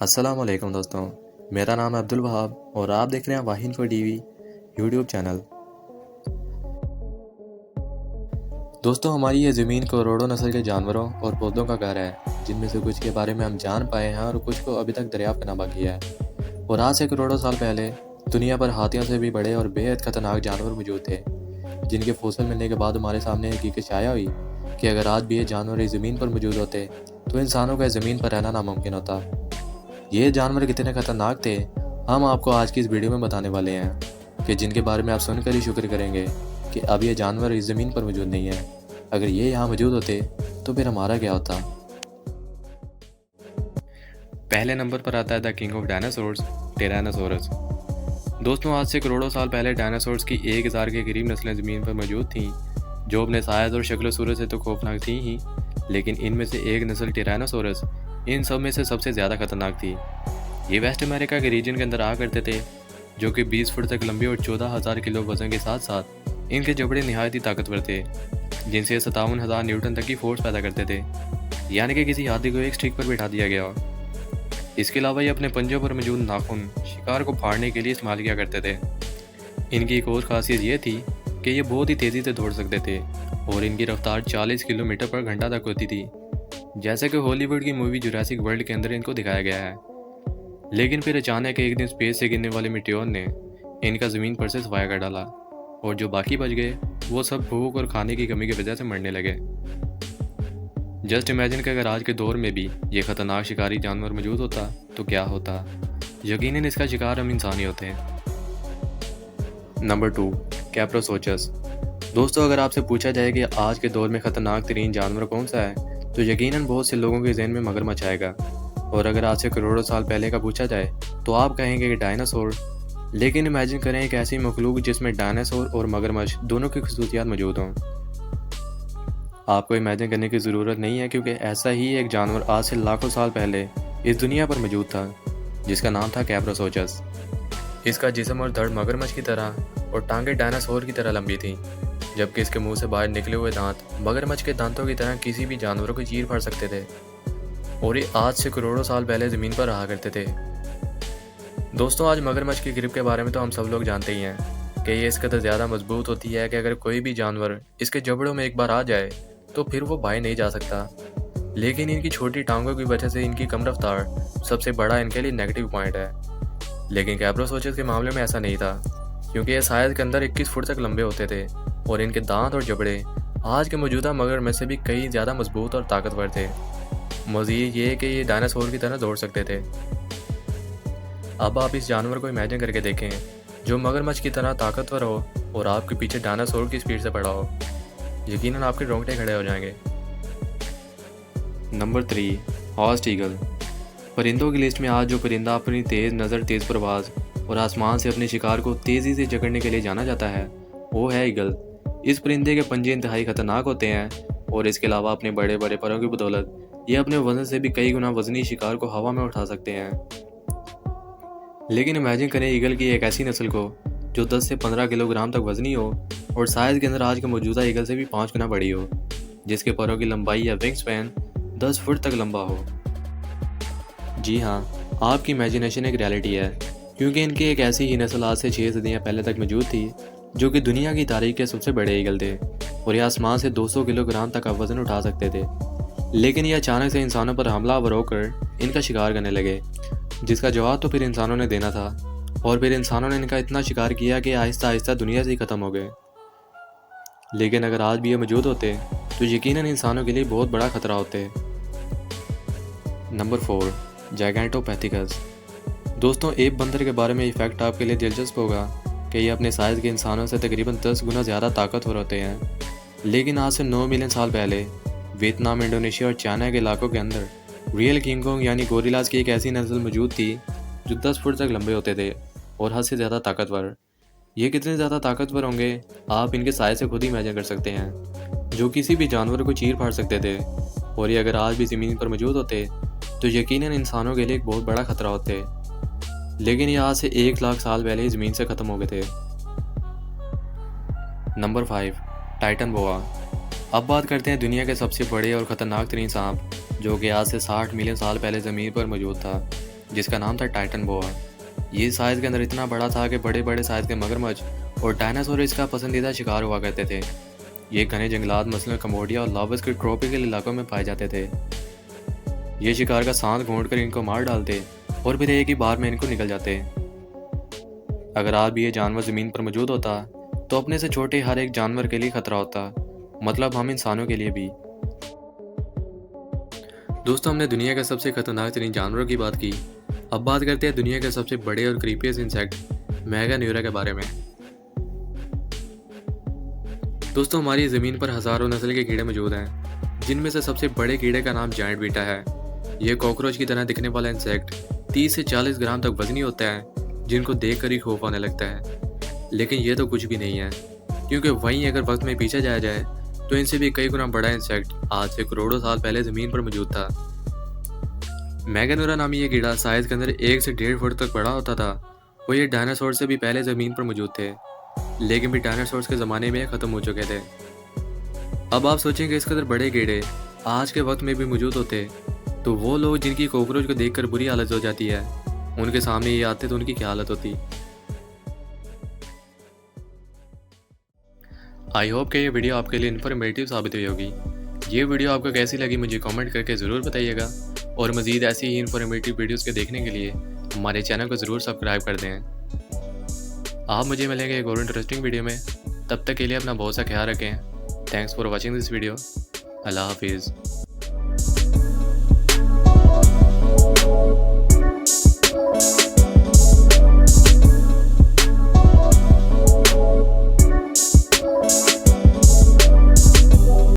अस्सलामुअलैकुम दोस्तों, मेरा नाम है अब्दुल वहाब और आप देख रहे हैं वाहिन को टीवी यूट्यूब चैनल। दोस्तों, हमारी ये ज़मीन करोड़ों नस्ल के जानवरों और पौधों का घर है, जिनमें से कुछ के बारे में हम जान पाए हैं और कुछ को अभी तक दरियाफ्त करना बाकी है। और आज से करोड़ों साल पहले दुनिया पर हाथियों से भी बड़े और बेहद खतरनाक जानवर मौजूद थे, जिनके फॉसिल मिलने के बाद हमारे सामने हकीकत छाया हुई कि अगर आज भी ये जानवर इस ज़मीन पर मौजूद होते तो इंसानों का इस ज़मीन पर रहना नामुमकिन होता। ये जानवर कितने खतरनाक थे, हम आपको आज की इस वीडियो में बताने वाले हैं कि जिनके बारे में आप सुनकर ही शुक्र करेंगे कि अब ये जानवर इस ज़मीन पर मौजूद नहीं है। अगर ये यहाँ मौजूद होते तो फिर हमारा क्या होता। पहले नंबर पर आता है द किंग ऑफ डायनासोर्स, टिरानोसोरस। दोस्तों, आज से करोड़ों साल पहले डायनासोर्स की 1000 के करीब नस्लें ज़मीन पर मौजूद थीं, जो अपने साइज़ और शक्ल सूरत से तो खौफनाक थी ही, लेकिन इनमें से एक नस्ल टिरानोसोरस इन सब में से सबसे ज़्यादा खतरनाक थी। ये वेस्ट अमेरिका के रीजन के अंदर आ करते थे, जो कि 20 फुट तक लंबे और 14,000 किलो वजन के साथ साथ इनके जबड़े नहायत ही ताकतवर थे, जिनसे 57,000 न्यूटन तक की फोर्स पैदा करते थे, यानी कि किसी हाथी को एक स्टिक पर बैठा दिया गया। इसके अलावा ये अपने पंजों पर मौजूद नाखून शिकार को फाड़ने के लिए इस्तेमाल किया करते थे। इनकी एक और खासियत ये थी कि ये बहुत ही तेज़ी से दौड़ सकते थे और इनकी रफ्तार 40 किलोमीटर पर घंटा तक होती थी, जैसे कि हॉलीवुड की मूवी जुरासिक वर्ल्ड के अंदर इनको दिखाया गया है। लेकिन फिर अचानक एक दिन स्पेस से गिरने वाले मिट्योर ने इनका ज़मीन पर से सफाया कर डाला और जो बाकी बच गए वो सब भूख और खाने की कमी की वजह से मरने लगे। जस्ट इमेजिन कि अगर आज के दौर में भी ये खतरनाक शिकारी जानवर मौजूद होता तो क्या होता। यकीनन इसका शिकार हम इंसान ही होते हैं। नंबर 2, कैप्रोसोचस। दोस्तों, अगर आपसे पूछा जाए कि आज के दौर में ख़तरनाक तरीन जानवर कौन सा है, तो यकीनन बहुत से लोगों के जहन में मगरमच्छ आएगा। और अगर आज से करोड़ों साल पहले का पूछा जाए तो आप कहेंगे कि डायनासोर। लेकिन इमेजिन करें एक ऐसी मखलूक जिसमें डायनासोर और मगरमच्छ दोनों की खसूसियात मौजूद हों। आपको इमेजिन करने की ज़रूरत नहीं है, क्योंकि ऐसा ही एक जानवर आज से लाखों साल पहले इस दुनिया पर मौजूद था, जिसका नाम था कैप्रोसोचस। इसका जिस्म और धड़ मगरमच्छ की तरह और टांगें डायनासोर की तरह लंबी थीं, जबकि इसके मुंह से बाहर निकले हुए दांत मगरमच्छ के दांतों की तरह किसी भी जानवरों को चीर फाड़ सकते थे। और ये आज से करोड़ों साल पहले ज़मीन पर रहा करते थे। दोस्तों, आज मगरमच्छ की ग्रिप के बारे में तो हम सब लोग जानते ही हैं कि ये इस कदर ज़्यादा मजबूत होती है कि अगर कोई भी जानवर इसके जबड़ों में एक बार आ जाए तो फिर वो बाहर नहीं जा सकता। लेकिन इनकी छोटी टांगों की वजह से इनकी कम रफ्तार सबसे बड़ा इनके लिए नेगेटिव पॉइंट है। लेकिन कैप्रोसोचस के मामले में ऐसा नहीं था, क्योंकि ये साइज के अंदर 21 फुट तक लंबे होते थे और इनके दांत और जबड़े आज के मौजूदा मगरमच्छ से भी कई ज़्यादा मजबूत और ताकतवर थे। मज़ीद ये कि ये डायनासोर की तरह दौड़ सकते थे। अब आप इस जानवर को इमेजिन करके देखें जो मगरमच्छ की तरह ताकतवर हो और आपके पीछे डायनासोर की स्पीड से पड़ा हो, यकीनन आपके रोंगटे खड़े हो जाएंगे। Number 3, horned eagle. परिंदों की लिस्ट में आज जो परिंदा अपनी तेज़ नज़र, तेज़ परवाज़ और आसमान से अपने शिकार को तेज़ी से जकड़ने के लिए जाना जाता है, वो है ईगल। इस परिंदे के पंजे इंतहाई खतरनाक होते हैं और इसके अलावा अपने बड़े बड़े परों की बदौलत ये अपने वजन से भी कई गुना वजनी शिकार को हवा में उठा सकते हैं। लेकिन इमेजिन करें ईगल की एक ऐसी नस्ल को जो 10 से 15 किलोग्राम तक वजनी हो और साइज़ के अंदर आज के मौजूदा ईगल से भी 5 गुना बड़ी हो, जिसके परों की लंबाई या विंग स्पैन 10 फुट तक लंबा हो। जी हाँ, आपकी इमेजिनेशन एक रियलिटी है, क्योंकि इनकी एक ऐसी ही नस्ल आज से 6 सदियाँ पहले तक मौजूद थी, जो कि दुनिया की तारीख के सबसे बड़े ईगल थे और ये आसमान से 200 किलोग्राम तक का वजन उठा सकते थे। लेकिन ये अचानक से इंसानों पर हमलावर होकर इनका शिकार करने लगे, जिसका जवाब तो फिर इंसानों ने देना था और फिर इंसानों ने इनका इतना शिकार किया कि आहिस्ता आहिस्ता दुनिया से ही ख़त्म हो गए। लेकिन अगर आज भी ये मौजूद होते तो यकीनन इंसानों के लिए बहुत बड़ा खतरा होते। नंबर 4, जायगैंटोपैथिकस। दोस्तों, एप बंदर के बारे में ये फैक्ट आपके लिए दिलचस्प होगा कि ये अपने साइज़ के इंसानों से तकरीबन 10 गुना ज़्यादा ताकतवर होते हैं। लेकिन आज से 9 मिलियन साल पहले वियतनाम, इंडोनेशिया और चाइना के इलाकों के अंदर रियल किंग कोंग यानी गोरिल्लास की एक ऐसी नस्ल मौजूद थी जो 10 फुट तक लंबे होते थे और हद से ज़्यादा ताकतवर। ये कितने ज़्यादा ताकतवर होंगे आप इनके साइज़ से खुद ही इमेजिन कर सकते हैं, जो किसी भी जानवर को चीर फाड़ सकते थे। और ये अगर आज भी ज़मीन पर मौजूद होते तो यकीनन इंसानों के लिए एक बहुत बड़ा खतरा होते। लेकिन ये आज से 1 लाख साल पहले ही ज़मीन से ख़त्म हो गए थे। नंबर 5, टाइटन बोआ। अब बात करते हैं दुनिया के सबसे बड़े और ख़तरनाक तरीन सांप, जो कि आज से 60 मिलियन साल पहले ज़मीन पर मौजूद था जिसका नाम था टाइटन बोआ। ये साइज़ के अंदर इतना बड़ा था कि बड़े बड़े साइज़ के मगरमच्छ और डायनासोर इसका पसंदीदा शिकार हुआ करते थे। ये घने जंगलात मसलन कम्बोडिया और लाओस के ट्रॉपिकल इलाकों में पाए जाते थे। ये शिकार का सांस घोंट कर इनको मार डालते और फिर एक ही बार में इनको निकल जाते। अगर आज भी ये जानवर ज़मीन पर मौजूद होता तो अपने से छोटे हर एक जानवर के लिए खतरा होता, मतलब हम इंसानों के लिए भी। दोस्तों, हमने दुनिया के सबसे खतरनाक तरीन जानवरों की बात की। अब बात करते हैं दुनिया के सबसे बड़े और क्रीपीएस्ट इंसेक्ट मैगान्यूरा के बारे में। दोस्तों, हमारी ज़मीन पर हज़ारों नस्ल के कीड़े मौजूद हैं, जिनमें से सबसे बड़े कीड़े का नाम जायंट बीटा है। यह कॉकरोच की तरह दिखने वाला इंसेक्ट 30 से 40 ग्राम तक वजनी होता है, जिनको देखकर ही खौफ आने लगता है। लेकिन यह तो कुछ भी नहीं है, क्योंकि वहीं अगर वक्त में पीछे जाया जाए तो इनसे भी कई गुना बड़ा इंसेक्ट आज से करोड़ों साल पहले ज़मीन पर मौजूद था। मैगान्यूरा नामी ये कीड़ा साइज़ के अंदर 1 से 1.5 फुट तक बड़ा होता था और ये डायनासोर से भी पहले ज़मीन पर मौजूद थे, लेकिन भी डायनासोर्स के ज़माने में ख़त्म हो चुके थे। अब आप सोचेंगे इस कदर बड़े कीड़े आज के वक्त में भी मौजूद होते तो वो लोग जिनकी कॉकरोच को देखकर बुरी हालत हो जाती है, उनके सामने ये आते तो उनकी क्या हालत होती। आई होप कि ये वीडियो आपके लिए इन्फॉर्मेटिव साबित हुई होगी। ये वीडियो आपको कैसी लगी मुझे कमेंट करके ज़रूर बताइएगा और मज़ीद ऐसी ही इन्फॉर्मेटिव वीडियोस के देखने के लिए हमारे चैनल को ज़रूर सब्सक्राइब कर दें। आप मुझे मिलेंगे एक और इंटरेस्टिंग वीडियो में। तब तक के लिए अपना बहुत सा ख्याल रखें। Thanks for watching this video. अल्लाह हाफिज़।